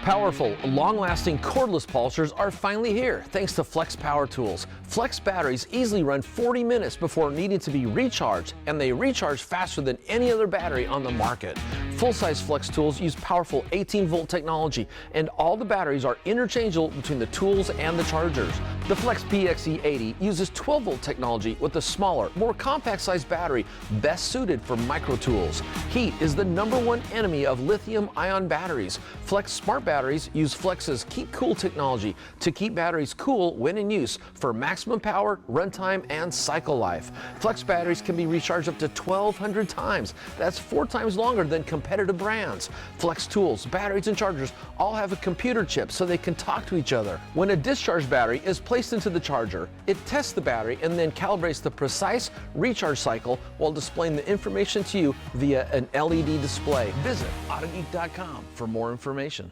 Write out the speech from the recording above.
Powerful, long-lasting cordless polishers are finally here thanks to Flex Power Tools. Flex batteries easily run 40 minutes before needing to be recharged, and they recharge faster than any other battery on the market. Full-size Flex tools use powerful 18-volt technology, and all the batteries are interchangeable between the tools and the chargers. The Flex PXE80 uses 12-volt technology with a smaller, more compact-sized battery best suited for micro tools. Heat is the #1 enemy of lithium-ion batteries. Flex Smart Batteries use Flex's Keep Cool technology to keep batteries cool when in use for maximum power, runtime, and cycle life. Flex batteries can be recharged up to 1,200 times. That's 4 times longer than competitive brands. Flex tools, batteries, and chargers all have a computer chip so they can talk to each other. When a discharged battery is placed into the charger, it tests the battery and then calibrates the precise recharge cycle while displaying the information to you via an LED display. Visit Autogeek.com for more information.